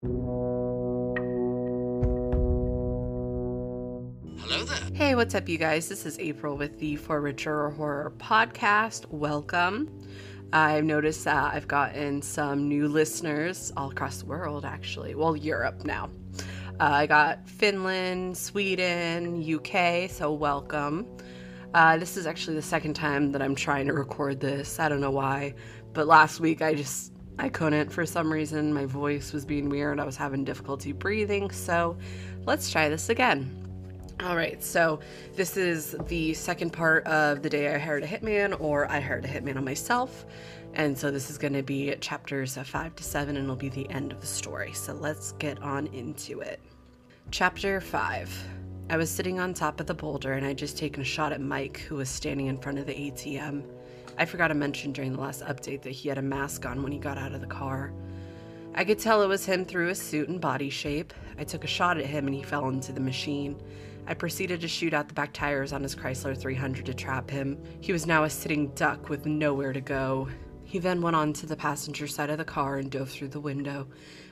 Hello there. Hey, what's up, you guys? This is April with the For Richer Horror Podcast. Welcome. I've noticed that I've gotten some new listeners all across the world, actually. Well, Europe now. I got Finland, Sweden, UK, so welcome. This is actually the second time that I'm trying to record this. I don't know why, but last week I couldn't for some reason. My voice was being weird. I was having difficulty breathing, so let's try this again. All right, so this is the second part of The Day I Hired a Hitman, or I Hired a Hitman on Myself. And so this is going to be chapters 5 to 7, and it'll be the end of the story. So let's get on into it. Chapter 5. I was sitting on top of the boulder, and I'd just taken a shot at Mike, who was standing in front of the ATM. I forgot to mention during the last update that he had a mask on when he got out of the car. I could tell it was him through his suit and body shape. I took a shot at him, and he fell into the machine. I proceeded to shoot out the back tires on his Chrysler 300 to trap him. He was now a sitting duck with nowhere to go. He then went on to the passenger side of the car and dove through the window.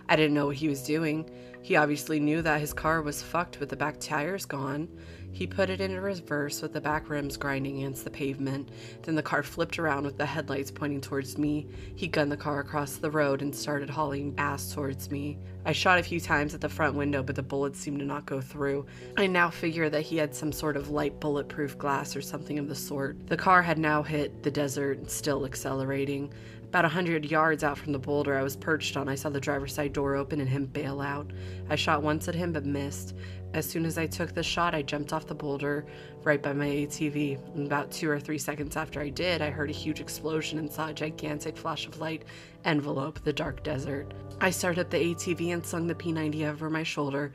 I didn't know what he was doing. He obviously knew that his car was fucked with the back tires gone. He put it into reverse with the back rims grinding against the pavement. Then the car flipped around with the headlights pointing towards me. He gunned the car across the road and started hauling ass towards me. I shot a few times at the front window, but the bullets seemed to not go through. I now figure that he had some sort of light bulletproof glass or something of the sort. The car had now hit the desert, still accelerating. About 100 yards out from the boulder I was perched on, I saw the driver's side door open and him bail out. I shot once at him but missed. As soon as I took the shot, I jumped off the boulder right by my ATV. And about 2 or 3 seconds after I did, I heard a huge explosion and saw a gigantic flash of light envelope the dark desert. I started up the ATV and slung the P90 over my shoulder.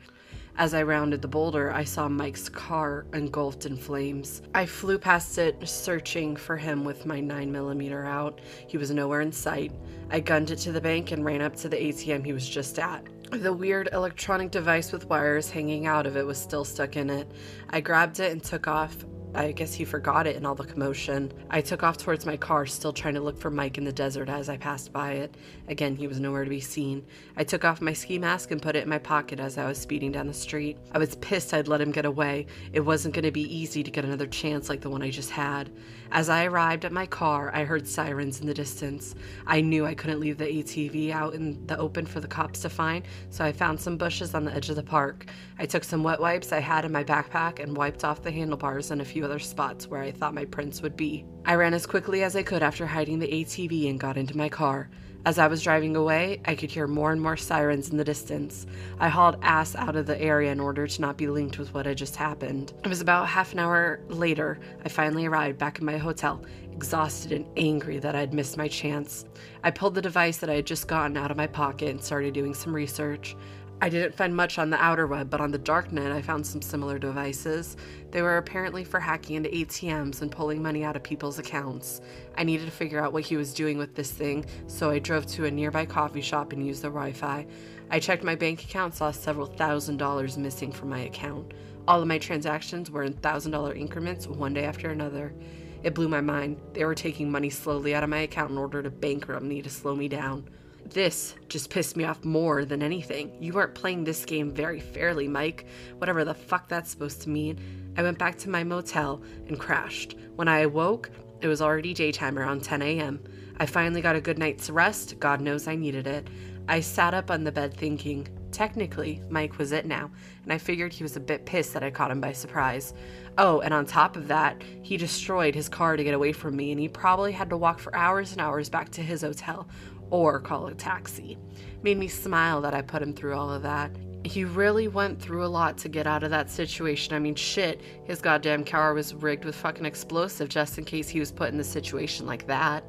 As I rounded the boulder, I saw Mike's car engulfed in flames. I flew past it, searching for him with my 9mm out. He was nowhere in sight. I gunned it to the bank and ran up to the ATM he was just at. The weird electronic device with wires hanging out of it was still stuck in it. I grabbed it and took off. I guess he forgot it in all the commotion. I took off towards my car, still trying to look for Mike in the desert as I passed by it. Again, he was nowhere to be seen. I took off my ski mask and put it in my pocket as I was speeding down the street. I was pissed I'd let him get away. It wasn't going to be easy to get another chance like the one I just had. As I arrived at my car, I heard sirens in the distance. I knew I couldn't leave the ATV out in the open for the cops to find, so I found some bushes on the edge of the park. I took some wet wipes I had in my backpack and wiped off the handlebars and a few other spots where I thought my prints would be. I ran as quickly as I could after hiding the ATV and got into my car. As I was driving away, I could hear more and more sirens in the distance. I hauled ass out of the area in order to not be linked with what had just happened. It was about half an hour later, I finally arrived back in my hotel, exhausted and angry that I'd missed my chance. I pulled the device that I had just gotten out of my pocket and started doing some research. I didn't find much on the outer web, but on the darknet I found some similar devices. They were apparently for hacking into ATMs and pulling money out of people's accounts. I needed to figure out what he was doing with this thing, so I drove to a nearby coffee shop and used their Wi-Fi. I checked my bank account and saw several $1,000s missing from my account. All of my transactions were in $1,000 increments, one day after another. It blew my mind. They were taking money slowly out of my account in order to bankrupt me to slow me down. This just pissed me off more than anything. You weren't playing this game very fairly, Mike. Whatever the fuck that's supposed to mean. I went back to my motel and crashed. When I awoke, it was already daytime around 10 a.m. I finally got a good night's rest. God knows I needed it. I sat up on the bed thinking, technically, Mike was it now, and I figured he was a bit pissed that I caught him by surprise. Oh, and on top of that, he destroyed his car to get away from me, and he probably had to walk for hours and hours back to his hotel, or call a taxi. Made me smile that I put him through all of that. He really went through a lot to get out of that situation. I mean, shit, his goddamn car was rigged with fucking explosive just in case he was put in a situation like that.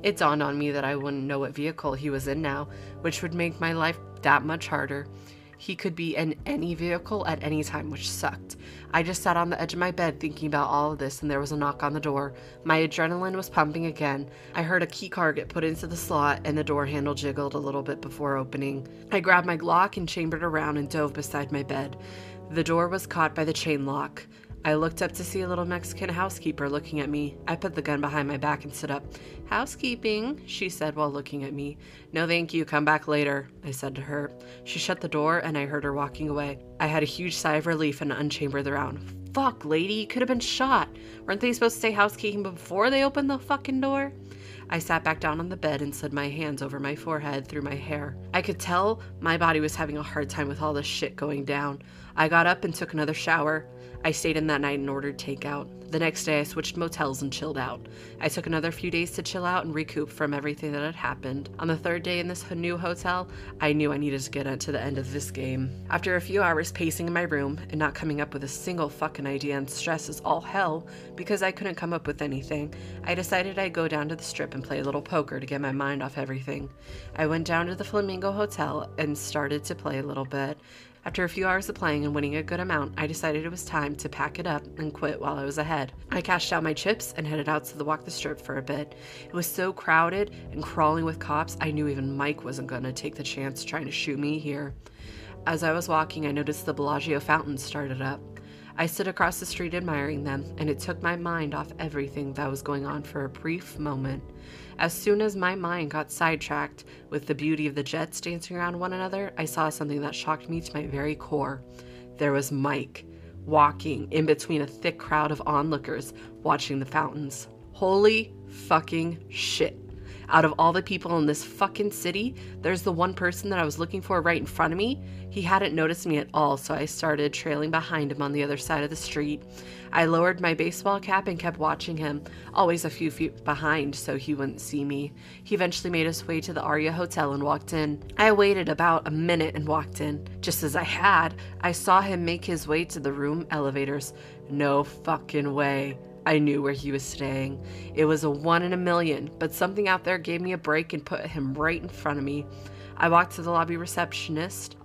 It dawned on me that I wouldn't know what vehicle he was in now, which would make my life that much harder. He could be in any vehicle at any time, which sucked. I just sat on the edge of my bed thinking about all of this, and there was a knock on the door. My adrenaline was pumping again. I heard a key card get put into the slot, and the door handle jiggled a little bit before opening. I grabbed my Glock and chambered around and dove beside my bed. The door was caught by the chain lock. I looked up to see a little Mexican housekeeper looking at me. I put the gun behind my back and stood up. "Housekeeping," she said while looking at me. "No thank you, come back later," I said to her. She shut the door and I heard her walking away. I had a huge sigh of relief and unchambered the round. Fuck, lady, you could have been shot. Weren't they supposed to say housekeeping before they opened the fucking door? I sat back down on the bed and slid my hands over my forehead through my hair. I could tell my body was having a hard time with all this shit going down. I got up and took another shower. I stayed in that night and ordered takeout. The next day I switched motels and chilled out. I took another few days to chill out and recoup from everything that had happened. On the third day in this new hotel, I knew I needed to get to the end of this game. After a few hours pacing in my room and not coming up with a single fucking idea and stress as all hell because I couldn't come up with anything, I decided I'd go down to the strip and play a little poker to get my mind off everything. I went down to the Flamingo Hotel and started to play a little bit. After a few hours of playing and winning a good amount, I decided it was time to pack it up and quit while I was ahead. I cashed out my chips and headed out to walk the strip for a bit. It was so crowded and crawling with cops, I knew even Mike wasn't going to take the chance trying to shoot me here. As I was walking, I noticed the Bellagio fountains started up. I stood across the street admiring them, and it took my mind off everything that was going on for a brief moment. As soon as my mind got sidetracked with the beauty of the jets dancing around one another, I saw something that shocked me to my very core. There was Mike, walking in between a thick crowd of onlookers watching the fountains. Holy fucking shit. Out of all the people in this fucking city, there's the one person that I was looking for right in front of me. He hadn't noticed me at all, so I started trailing behind him on the other side of the street. I lowered my baseball cap and kept watching him, always a few feet behind so he wouldn't see me. He eventually made his way to the Aria Hotel and walked in. I waited about a minute and walked in. Just as I saw him make his way to the room elevators. No fucking way. I knew where he was staying. It was a 1 in a million, but something out there gave me a break and put him right in front of me. I walked to the lobby receptionist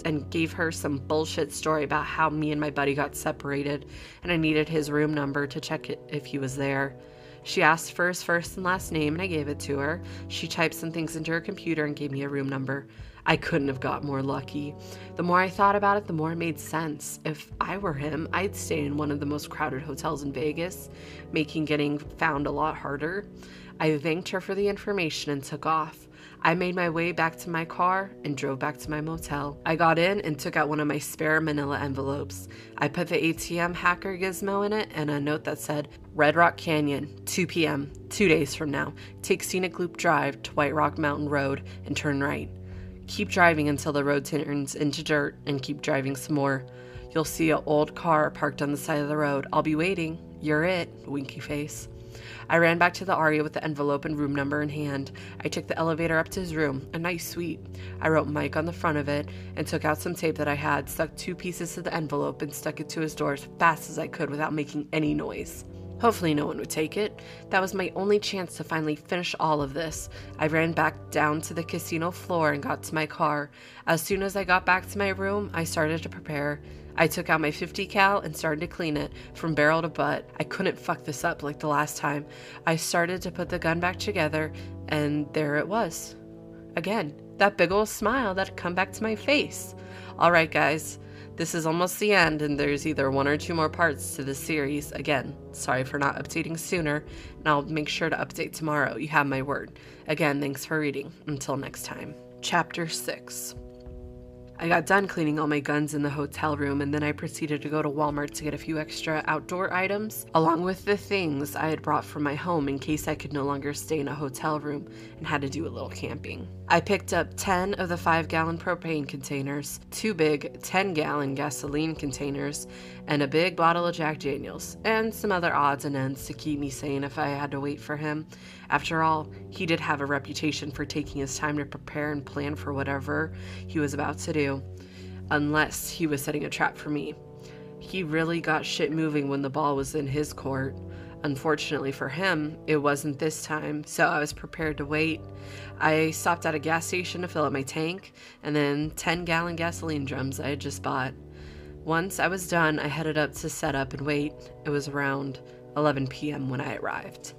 and gave her some bullshit story about how me and my buddy got separated, and I needed his room number to check it if he was there. She asked for his first and last name, and I gave it to her. She typed some things into her computer and gave me a room number. I couldn't have got more lucky. The more I thought about it, the more it made sense. If I were him, I'd stay in one of the most crowded hotels in Vegas, making getting found a lot harder. I thanked her for the information and took off. I made my way back to my car and drove back to my motel. I got in and took out one of my spare manila envelopes. I put the ATM hacker gizmo in it and a note that said, Red Rock Canyon, 2 p.m., 2 days from now. Take Scenic Loop Drive to White Rock Mountain Road and turn right. Keep driving until the road turns into dirt and keep driving some more. You'll see an old car parked on the side of the road. I'll be waiting. You're it, winky face. I ran back to the Aria with the envelope and room number in hand. I took the elevator up to his room, a nice suite. I wrote Mike on the front of it and took out some tape that I had, stuck 2 pieces to the envelope and stuck it to his door as fast as I could without making any noise. Hopefully no one would take it. That was my only chance to finally finish all of this. I ran back down to the casino floor and got to my car. As soon as I got back to my room, I started to prepare. I took out my 50 cal and started to clean it from barrel to butt. I couldn't fuck this up like the last time. I started to put the gun back together, and there it was. Again, that big old smile that had come back to my face. All right, guys. This is almost the end, and there's either 1 or 2 more parts to this series. Again, sorry for not updating sooner, and I'll make sure to update tomorrow. You have my word. Again, thanks for reading. Until next time. Chapter 6. I got done cleaning all my guns in the hotel room, and then I proceeded to go to Walmart to get a few extra outdoor items, along with the things I had brought from my home in case I could no longer stay in a hotel room and had to do a little camping. I picked up 10 of the 5-gallon propane containers, 2 big 10-gallon gasoline containers, and a big bottle of Jack Daniels, and some other odds and ends to keep me sane if I had to wait for him. After all, he did have a reputation for taking his time to prepare and plan for whatever he was about to do, unless he was setting a trap for me. He really got shit moving when the ball was in his court. Unfortunately for him, it wasn't this time, so I was prepared to wait. I stopped at a gas station to fill up my tank, and then 10-gallon gasoline drums I had just bought. Once I was done, I headed up to set up and wait. It was around 11 p.m. when I arrived.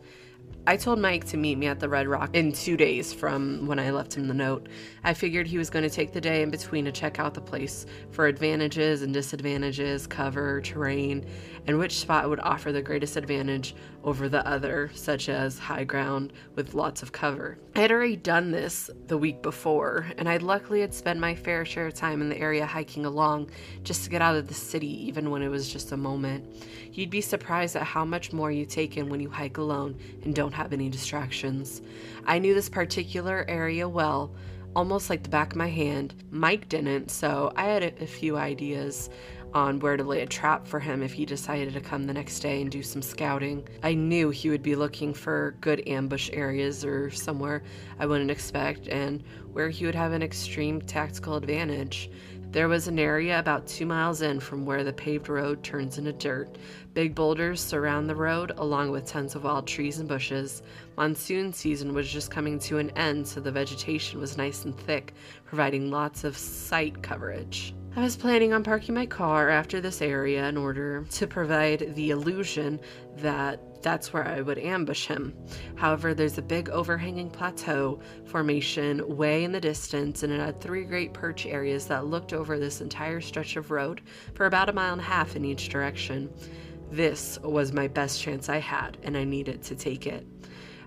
I told Mike to meet me at the Red Rock in 2 days from when I left him the note. I figured he was going to take the day in between to check out the place for advantages and disadvantages, cover, terrain, and which spot would offer the greatest advantage over the other, such as high ground with lots of cover. I had already done this the week before, and I luckily had spent my fair share of time in the area hiking along just to get out of the city, even when it was just a moment. You'd be surprised at how much more you take in when you hike alone and don't have any distractions. I knew this particular area well, almost like the back of my hand. Mike didn't, so I had a few ideas on where to lay a trap for him if he decided to come the next day and do some scouting. I knew he would be looking for good ambush areas or somewhere I wouldn't expect, and where he would have an extreme tactical advantage. There was an area about 2 miles in from where the paved road turns into dirt. Big boulders surround the road, along with tons of wild trees and bushes. Monsoon season was just coming to an end, so the vegetation was nice and thick, providing lots of sight coverage. I was planning on parking my car after this area in order to provide the illusion that that's where I would ambush him. However, there's a big overhanging plateau formation way in the distance, and it had 3 great perch areas that looked over this entire stretch of road for about 1.5 miles in each direction. This was my best chance I had, and I needed to take it.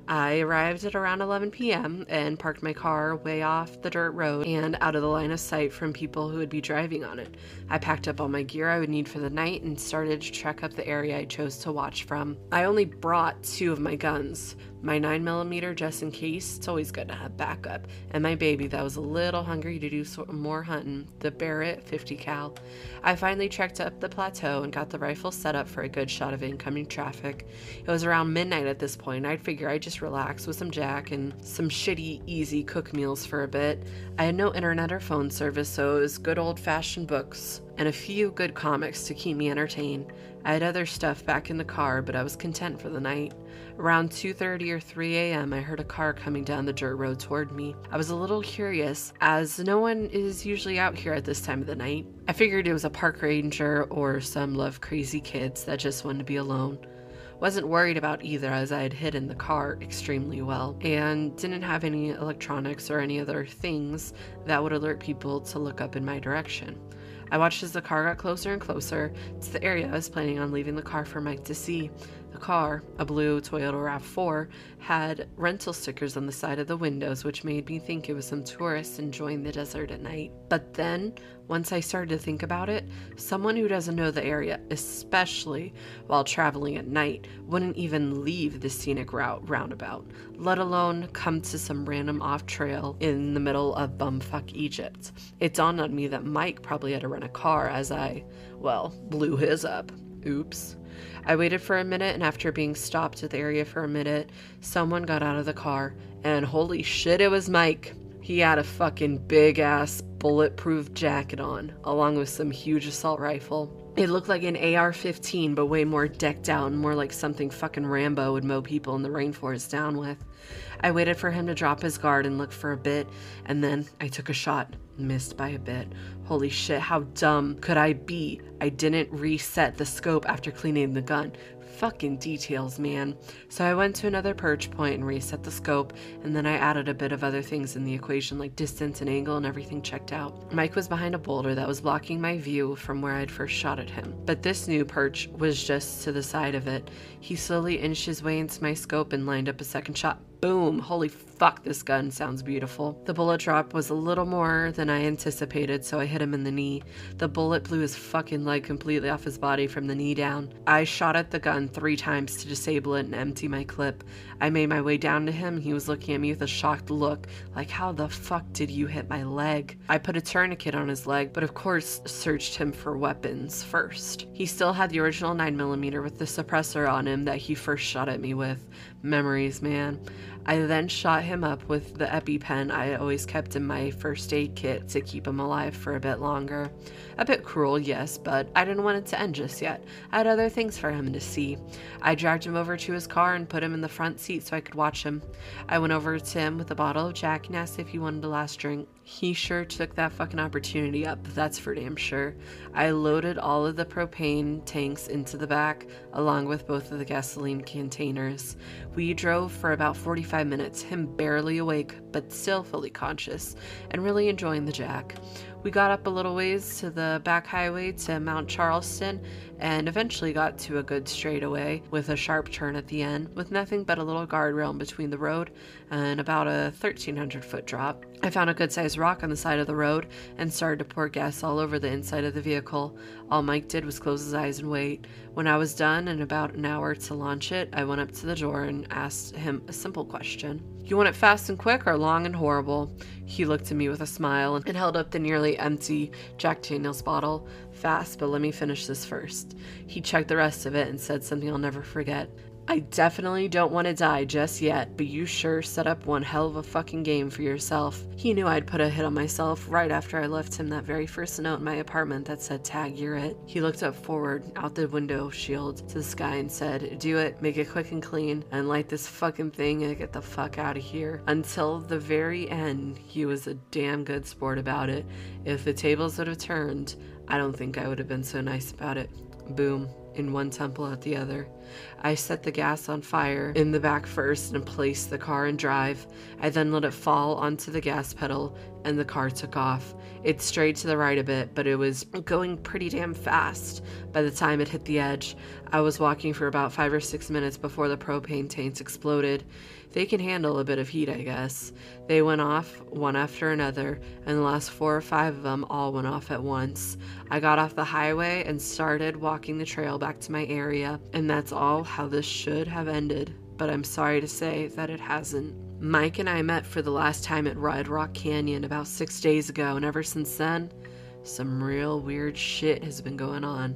I arrived at around 11 p.m. and parked my car way off the dirt road and out of the line of sight from people who would be driving on it. I packed up all my gear I would need for the night and started to trek up the area I chose to watch from. I only brought 2 of my guns, my 9mm just in case, it's always good to have backup, and my baby that was a little hungry to do more hunting, the Barrett 50 cal. I finally trekked up the plateau and got the rifle set up for a good shot of incoming traffic. It was around midnight at this point. I'd figure I'd just relax with some Jack and some shitty, easy cook meals for a bit. I had no internet or phone service, so it was good old-fashioned books and a few good comics to keep me entertained. I had other stuff back in the car, but I was content for the night. Around 2:30 or 3 a.m., I heard a car coming down the dirt road toward me. I was a little curious, as no one is usually out here at this time of the night. I figured it was a park ranger or some love crazy kids that just wanted to be alone. Wasn't worried about either, as I had hidden the car extremely well and didn't have any electronics or any other things that would alert people to look up in my direction. I watched as the car got closer and closer to the area I was planning on leaving the car for Mike to see. The car, a blue Toyota RAV4, had rental stickers on the side of the windows, which made me think it was some tourists enjoying the desert at night. But then, once I started to think about it, someone who doesn't know the area, especially while traveling at night, wouldn't even leave the scenic roundabout, let alone come to some random off-trail in the middle of bumfuck Egypt. It dawned on me that Mike probably had to rent a car as I, blew his up. Oops. I waited for a minute, and after being stopped at the area for a minute, someone got out of the car, and holy shit, it was Mike. He had a fucking big-ass bulletproof jacket on, along with some huge assault rifle. It looked like an AR-15, but way more decked out and more like something fucking Rambo would mow people in the rainforest down with. I waited for him to drop his guard and looked for a bit, and then I took a shot. Missed by a bit. Holy shit, how dumb could I be? I didn't reset the scope after cleaning the gun. Fucking details, man. So I went to another perch point and reset the scope, and then I added a bit of other things in the equation like distance and angle, and everything checked out. Mike was behind a boulder that was blocking my view from where I'd first shot at him, but this new perch was just to the side of it. He slowly inched his way into my scope and lined up a second shot. Boom! Holy fuck, this gun sounds beautiful. The bullet drop was a little more than I anticipated, so I hit him in the knee. The bullet blew his fucking leg completely off his body from the knee down. I shot at the gun 3 times to disable it and empty my clip. I made my way down to him. He was looking at me with a shocked look, like, how the fuck did you hit my leg? I put a tourniquet on his leg, but of course searched him for weapons first. He still had the original 9mm with the suppressor on him that he first shot at me with. Memories, man. I then shot him up with the EpiPen I always kept in my first aid kit to keep him alive for a bit longer. A bit cruel, yes, but I didn't want it to end just yet. I had other things for him to see. I dragged him over to his car and put him in the front seat so I could watch him. I went over to him with a bottle of Jack and asked if he wanted a last drink. He sure took that fucking opportunity up, that's for damn sure. I loaded all of the propane tanks into the back, along with both of the gasoline containers. We drove for about 45 minutes, him barely awake, but still fully conscious, and really enjoying the jack. We got up a little ways to the back highway to Mount Charleston, and eventually got to a good straightaway with a sharp turn at the end, with nothing but a little guardrail in between the road and about a 1,300-foot drop. I found a good-sized rock on the side of the road and started to pour gas all over the inside of the vehicle. All Mike did was close his eyes and wait. When I was done and about an hour to launch it, I went up to the door and asked him a simple question. "You want it fast and quick or long and horrible?" He looked at me with a smile and held up the nearly empty Jack Daniels bottle. "Fast, but let me finish this first." He checked the rest of it and said something I'll never forget. "I definitely don't want to die just yet, but you sure set up one hell of a fucking game for yourself." He knew I'd put a hit on myself right after I left him that very first note in my apartment that said, "Tag, you're it." He looked up forward, out the window shield, to the sky and said, "Do it, make it quick and clean, and light this fucking thing and get the fuck out of here." Until the very end, he was a damn good sport about it. If the tables would have turned, I don't think I would have been so nice about it. Boom. In one temple at the other. I set the gas on fire in the back first and placed the car in drive. I then let it fall onto the gas pedal and the car took off. It strayed to the right a bit, but it was going pretty damn fast. By the time it hit the edge, I was walking for about 5 or 6 minutes before the propane tanks exploded. They can handle a bit of heat, I guess. They went off one after another, and the last 4 or 5 of them all went off at once. I got off the highway and started walking the trail back to my area, and that's all how this should have ended, but I'm sorry to say that it hasn't. Mike and I met for the last time at Red Rock Canyon about 6 days ago, and ever since then, some real weird shit has been going on.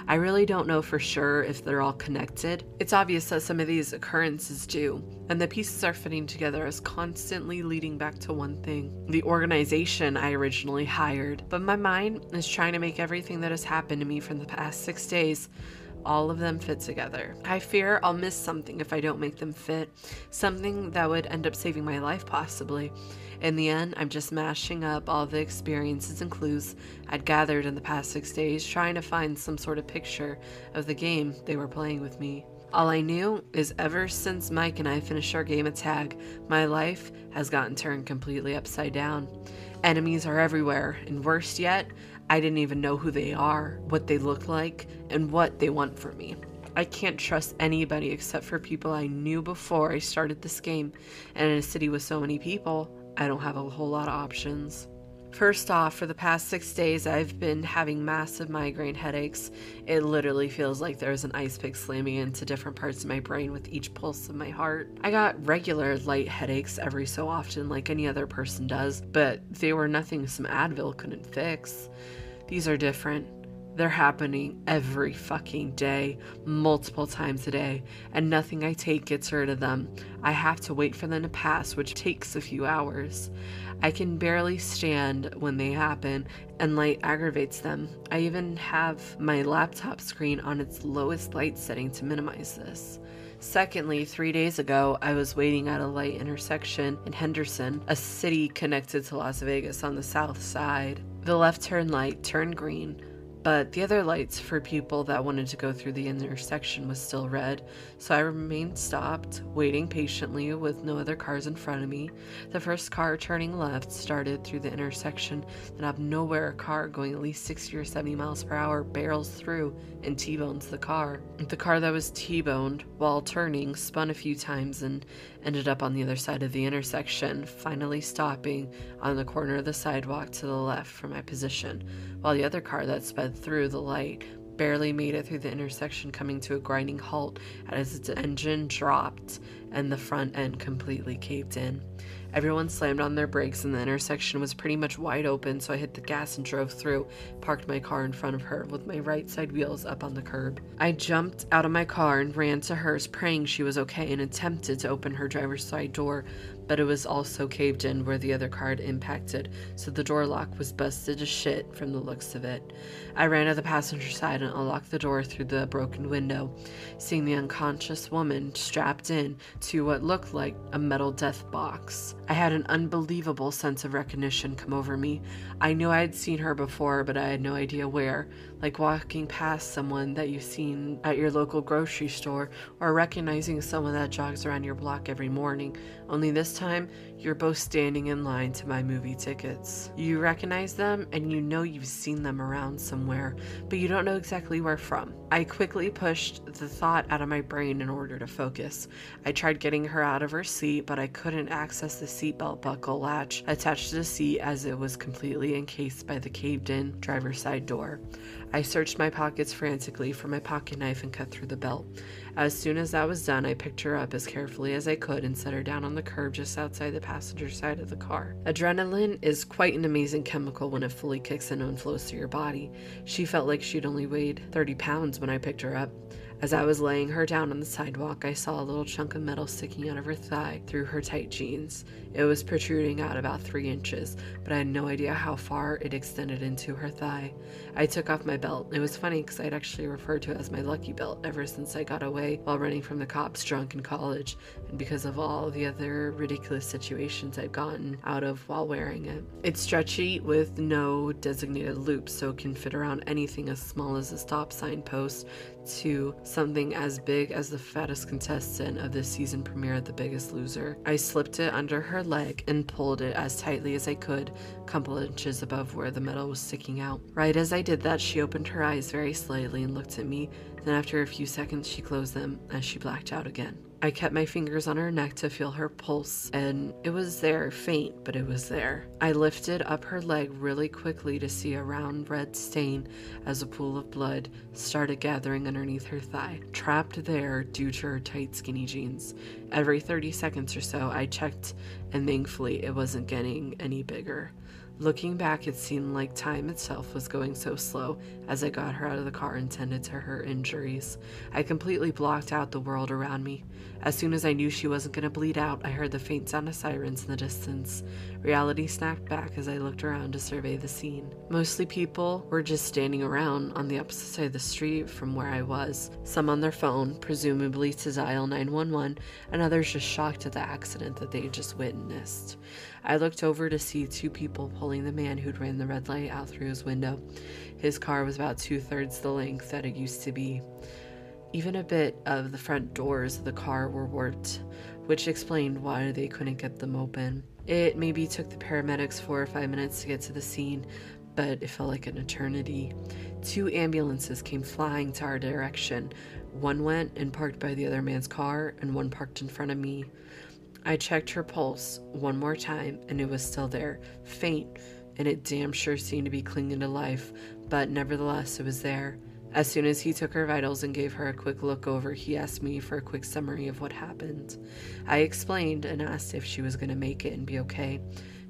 I really don't know for sure if they're all connected. It's obvious that some of these occurrences do, and the pieces are fitting together as constantly leading back to one thing: the organization I originally hired. But my mind is trying to make everything that has happened to me from the past 6 days, all of them fit together. I fear I'll miss something if I don't make them fit, something that would end up saving my life possibly. In the end, I'm just mashing up all the experiences and clues I'd gathered in the past 6 days, trying to find some sort of picture of the game they were playing with me. All I knew is ever since Mike and I finished our game of tag, my life has gotten turned completely upside down. Enemies are everywhere, and worse yet, I didn't even know who they are, what they look like, and what they want from me. I can't trust anybody except for people I knew before I started this game, and in a city with so many people, I don't have a whole lot of options. First off, for the past 6 days, I've been having massive migraine headaches. It literally feels like there's an ice pick slamming into different parts of my brain with each pulse of my heart. I got regular light headaches every so often like any other person does, but they were nothing some Advil couldn't fix. These are different. They're happening every fucking day, multiple times a day, and nothing I take gets rid of them. I have to wait for them to pass, which takes a few hours. I can barely stand when they happen, and light aggravates them. I even have my laptop screen on its lowest light setting to minimize this. Secondly, 3 days ago, I was waiting at a light intersection in Henderson, a city connected to Las Vegas on the south side. The left turn light turned green, but the other lights for people that wanted to go through the intersection was still red, so I remained stopped, waiting patiently with no other cars in front of me. The first car turning left started through the intersection, then out of nowhere a car going at least 60 or 70 miles per hour barrels through and T-bones the car. The car that was T-boned while turning spun a few times and ended up on the other side of the intersection, finally stopping on the corner of the sidewalk to the left from my position, while the other car that sped through the light barely made it through the intersection, coming to a grinding halt as its engine dropped and the front end completely caved in. Everyone slammed on their brakes and the intersection was pretty much wide open, so I hit the gas and drove through, parked my car in front of her with my right side wheels up on the curb. I jumped out of my car and ran to hers, praying she was okay, and attempted to open her driver's side door, but it was also caved in where the other car had impacted, so the door lock was busted to shit from the looks of it. I ran to the passenger side and unlocked the door through the broken window, seeing the unconscious woman strapped in to what looked like a metal death box. I had an unbelievable sense of recognition come over me. I knew I had seen her before, but I had no idea where, like walking past someone that you've seen at your local grocery store, or recognizing someone that jogs around your block every morning. Only this time, you're both standing in line to buy movie tickets. You recognize them, and you know you've seen them around somewhere, but you don't know exactly where from. I quickly pushed the thought out of my brain in order to focus. I tried getting her out of her seat, but I couldn't access the seatbelt buckle latch attached to the seat as it was completely encased by the caved-in driver's side door. I searched my pockets frantically for my pocket knife and cut through the belt. As soon as that was done, I picked her up as carefully as I could and set her down on the curb just outside the passenger side of the car. Adrenaline is quite an amazing chemical when it fully kicks in and flows through your body. She felt like she'd only weighed 30 pounds when I picked her up. As I was laying her down on the sidewalk, I saw a little chunk of metal sticking out of her thigh through her tight jeans. It was protruding out about 3 inches, but I had no idea how far it extended into her thigh. I took off my belt. It was funny because I'd actually referred to it as my lucky belt ever since I got away while running from the cops drunk in college, and because of all the other ridiculous situations I'd gotten out of while wearing it. It's stretchy with no designated loops, so it can fit around anything as small as a stop sign post to something as big as the fattest contestant of the season premiere of The Biggest Loser. I slipped it under her leg and pulled it as tightly as I could, a couple inches above where the metal was sticking out. Right as I did that, she opened her eyes very slightly and looked at me. Then after a few seconds, she closed them as she blacked out again. I kept my fingers on her neck to feel her pulse, and it was there, faint, but it was there. I lifted up her leg really quickly to see a round red stain as a pool of blood started gathering underneath her thigh, trapped there due to her tight skinny jeans. Every 30 seconds or so, I checked, and thankfully it wasn't getting any bigger. Looking back, it seemed like time itself was going so slow as I got her out of the car and tended to her injuries. I completely blocked out the world around me. As soon as I knew she wasn't going to bleed out, I heard the faint sound of sirens in the distance. Reality snapped back as I looked around to survey the scene. Mostly people were just standing around on the opposite side of the street from where I was, some on their phone, presumably to dial 911, and others just shocked at the accident that they had just witnessed. I looked over to see 2 people pulling the man who'd ran the red light out through his window. His car was about 2/3 the length that it used to be. Even a bit of the front doors of the car were warped, which explained why they couldn't get them open. It maybe took the paramedics 4 or 5 minutes to get to the scene, but it felt like an eternity. 2 ambulances came flying to our direction. One went and parked by the other man's car, and one parked in front of me. I checked her pulse one more time, and it was still there, faint, and it damn sure seemed to be clinging to life, but nevertheless it was there. As soon as he took her vitals and gave her a quick look over, he asked me for a quick summary of what happened. I explained and asked if she was going to make it and be okay.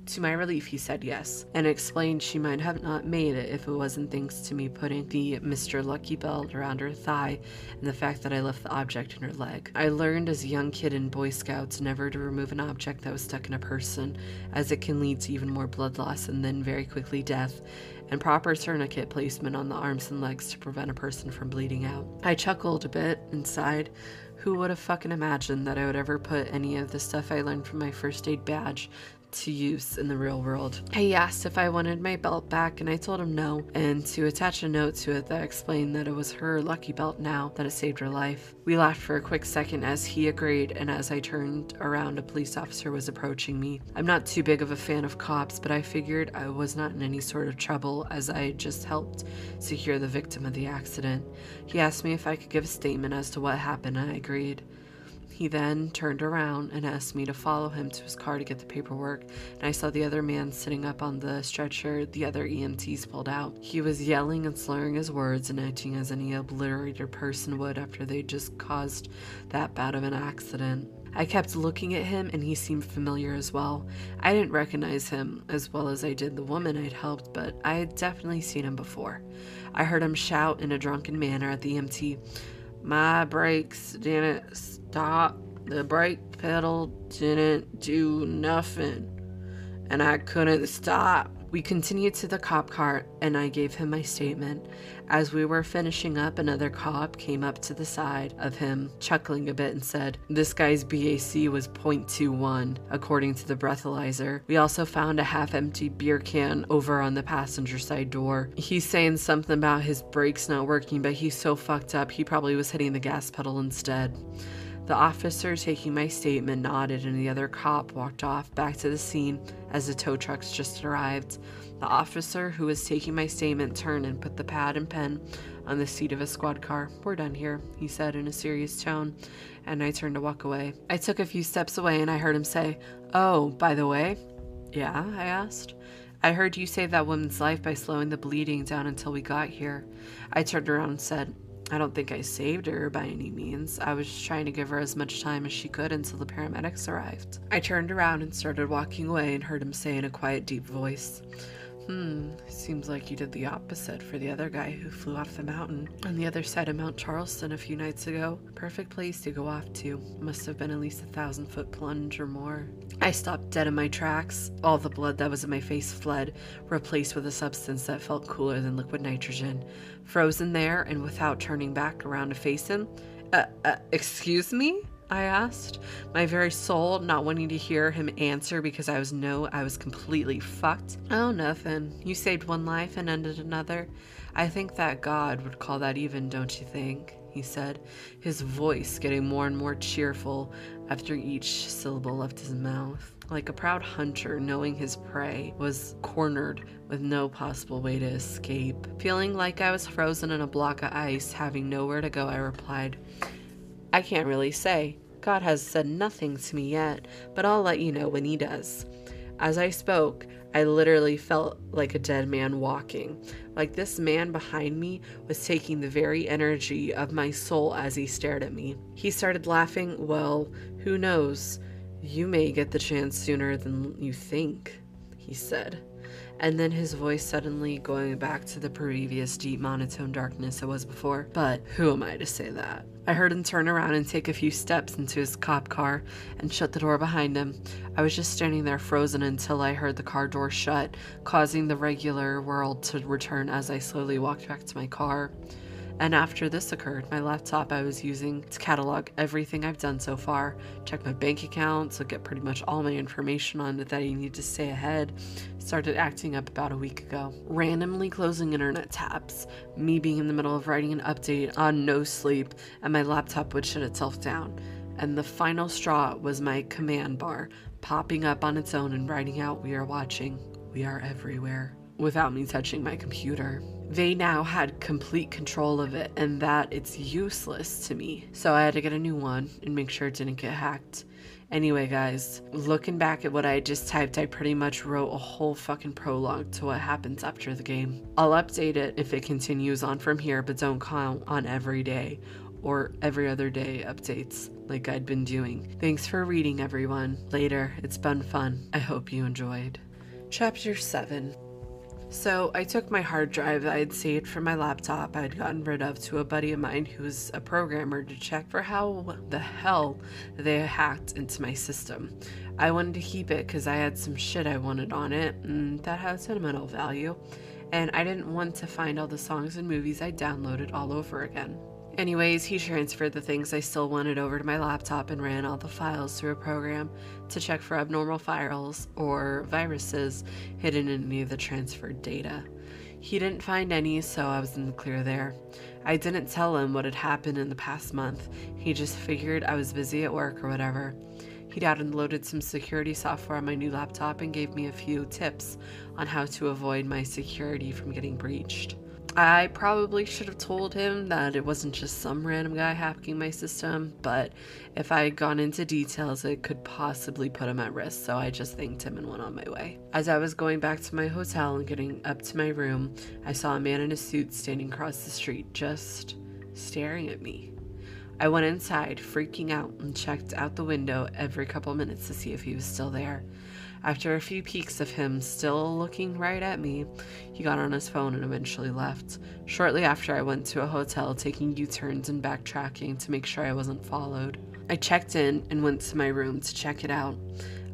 To my relief, he said yes, and explained she might have not made it if it wasn't thanks to me putting the Mr. Lucky belt around her thigh and the fact that I left the object in her leg. I learned as a young kid in Boy Scouts never to remove an object that was stuck in a person, as it can lead to even more blood loss and then very quickly death, and proper tourniquet placement on the arms and legs to prevent a person from bleeding out. I chuckled a bit inside. Who would have fucking imagined that I would ever put any of the stuff I learned from my first aid badge to use in the real world? He asked if I wanted my belt back, and I told him no, and to attach a note to it that explained that it was her lucky belt now that it saved her life. We laughed for a quick second as he agreed, and as I turned around, a police officer was approaching me. I'm not too big of a fan of cops, but I figured I was not in any sort of trouble as I had just helped secure the victim of the accident. He asked me if I could give a statement as to what happened, and I agreed. He then turned around and asked me to follow him to his car to get the paperwork, and I saw the other man sitting up on the stretcher the other EMTs pulled out. He was yelling and slurring his words and acting as any obliterated person would after they just caused that bad of an accident. I kept looking at him, and he seemed familiar as well. I didn't recognize him as well as I did the woman I'd helped, but I had definitely seen him before. I heard him shout in a drunken manner at the EMT, "My brakes didn't stop. The brake pedal didn't do nothing. And I couldn't stop. We continued to the cop car, and I gave him my statement. As we were finishing up, another cop came up to the side of him, chuckling a bit, and said, "This guy's BAC was .21, according to the breathalyzer. We also found a half-empty beer can over on the passenger side door. He's saying something about his brakes not working, but he's so fucked up, he probably was hitting the gas pedal instead." The officer taking my statement nodded, and the other cop walked off back to the scene as the tow trucks just arrived. The officer who was taking my statement turned and put the pad and pen on the seat of a squad car. "We're done here," he said in a serious tone, and I turned to walk away. I took a few steps away, and I heard him say, "Oh, by the way." "Yeah?" I asked. "I heard you save that woman's life by slowing the bleeding down until we got here." I turned around and said, "I don't think I saved her by any means. I was just trying to give her as much time as she could until the paramedics arrived." I turned around and started walking away and heard him say in a quiet, deep voice, "Seems like you did the opposite for the other guy who flew off the mountain on the other side of Mount Charleston a few nights ago. Perfect place to go off to. Must have been at least 1,000-foot plunge or more." I stopped dead in my tracks. All the blood that was in my face fled, replaced with a substance that felt cooler than liquid nitrogen. Frozen there, and without turning back around to face him, "Excuse me?" I asked, my very soul not wanting to hear him answer because I was completely fucked. "Oh, nothing. You saved one life and ended another. I think that God would call that even, don't you think?" he said, his voice getting more and more cheerful after each syllable left his mouth. Like a proud hunter knowing his prey was cornered with no possible way to escape. Feeling like I was frozen in a block of ice, having nowhere to go, I replied, "I can't really say. God has said nothing to me yet, but I'll let you know when he does." As I spoke, I literally felt like a dead man walking. Like this man behind me was taking the very energy of my soul as he stared at me. He started laughing. "Well, who knows? You may get the chance sooner than you think," he said. And then his voice suddenly going back to the previous deep monotone darkness it was before. "But who am I to say that?" I heard him turn around and take a few steps into his cop car and shut the door behind him. I was just standing there frozen until I heard the car door shut, causing the regular world to return as I slowly walked back to my car. And after this occurred, my laptop I was using to catalog everything I've done so far, check my bank account, so get pretty much all my information on it that I need to stay ahead, started acting up about a week ago. Randomly closing internet tabs, me being in the middle of writing an update on no sleep, and my laptop would shut itself down. And the final straw was my command bar popping up on its own and writing out, "We are watching, we are everywhere," without me touching my computer. They now had complete control of it, and that it's useless to me. So I had to get a new one and make sure it didn't get hacked. Anyway, guys, looking back at what I just typed, I pretty much wrote a whole fucking prologue to what happens after the game. I'll update it if it continues on from here, but don't count on every day or every other day updates like I'd been doing. Thanks for reading, everyone. Later. It's been fun. I hope you enjoyed. Chapter 7. So I took my hard drive that I had saved from my laptop I had gotten rid of to a buddy of mine who's a programmer to check for how the hell they hacked into my system. I wanted to keep it because I had some shit I wanted on it and that had sentimental value, and I didn't want to find all the songs and movies I downloaded all over again. Anyways, he transferred the things I still wanted over to my laptop and ran all the files through a program to check for abnormal files or viruses hidden in any of the transferred data. He didn't find any, so I was in the clear there. I didn't tell him what had happened in the past month. He just figured I was busy at work or whatever. He downloaded some security software on my new laptop and gave me a few tips on how to avoid my security from getting breached. I probably should have told him that it wasn't just some random guy hacking my system, but if I had gone into details, it could possibly put him at risk, so I just thanked him and went on my way. As I was going back to my hotel and getting up to my room, I saw a man in a suit standing across the street, just staring at me. I went inside, freaking out, and checked out the window every couple minutes to see if he was still there. After a few peeks of him still looking right at me, he got on his phone and eventually left. Shortly after, I went to a hotel, taking U-turns and backtracking to make sure I wasn't followed. I checked in and went to my room to check it out.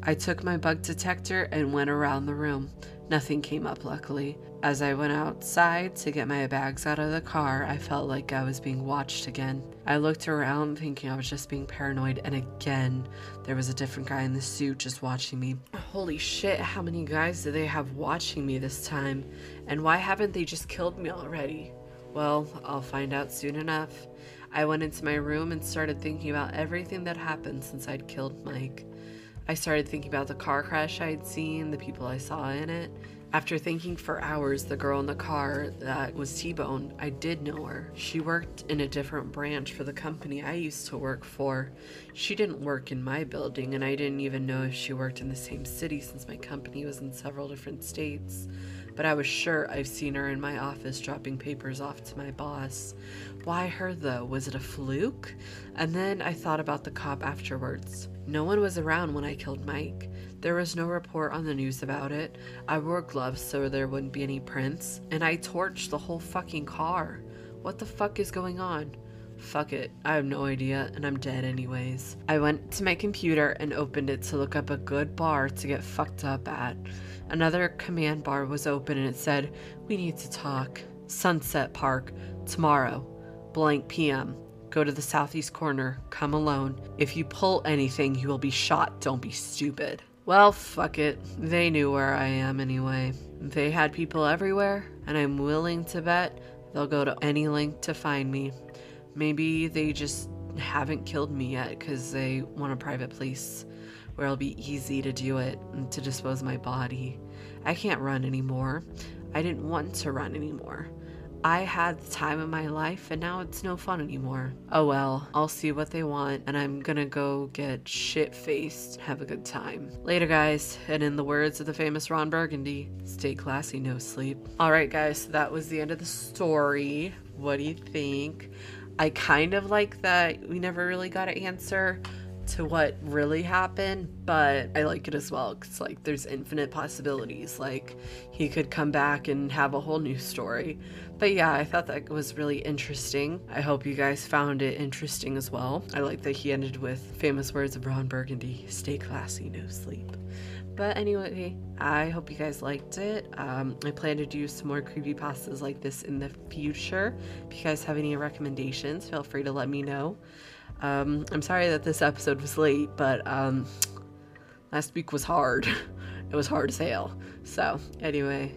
I took my bug detector and went around the room, Nothing came up, luckily. As I went outside to get my bags out of the car, I felt like I was being watched again. I looked around thinking I was just being paranoid, and again, there was a different guy in the suit just watching me. Holy shit, how many guys do they have watching me this time? And why haven't they just killed me already? Well, I'll find out soon enough. I went into my room and started thinking about everything that happened since I'd killed Mike. I started thinking about the car crash I'd seen, the people I saw in it. After thinking for hours, the girl in the car that was T-boned, I did know her. She worked in a different branch for the company I used to work for. She didn't work in my building, and I didn't even know if she worked in the same city since my company was in several different states. But I was sure I've seen her in my office dropping papers off to my boss. Why her though? Was it a fluke? And then I thought about the cop afterwards. No one was around when I killed Mike. There was no report on the news about it. I wore gloves so there wouldn't be any prints. And I torched the whole fucking car. What the fuck is going on? Fuck it, I have no idea, and I'm dead anyways. I went to my computer and opened it to look up a good bar to get fucked up at. Another command bar was open and it said, "We need to talk. Sunset Park, tomorrow, blank PM. Go to the southeast corner, come alone. If you pull anything, you will be shot, don't be stupid." Well, fuck it. They knew where I am anyway. They had people everywhere, and I'm willing to bet they'll go to any length to find me. Maybe they just haven't killed me yet because they want a private place where it'll be easy to do it and to dispose of my body. I can't run anymore. I didn't want to run anymore. I had the time of my life and now it's no fun anymore. Oh well, I'll see what they want and I'm gonna go get shit-faced and have a good time. Later guys, and in the words of the famous Ron Burgundy, stay classy, no sleep. Alright guys, so that was the end of the story. What do you think? I kind of like that we never really got an answer to what really happened, but I like it as well because like there's infinite possibilities. Like he could come back and have a whole new story. But yeah, I thought that was really interesting. I hope you guys found it interesting as well. I like that he ended with famous words of Ron Burgundy, stay classy, no sleep. But anyway, I hope you guys liked it. I plan to do some more creepypastas like this in the future. If you guys have any recommendations, feel free to let me know. I'm sorry that this episode was late, but last week was hard. It was hard as hell. So anyway,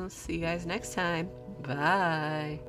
see you guys next time. Bye.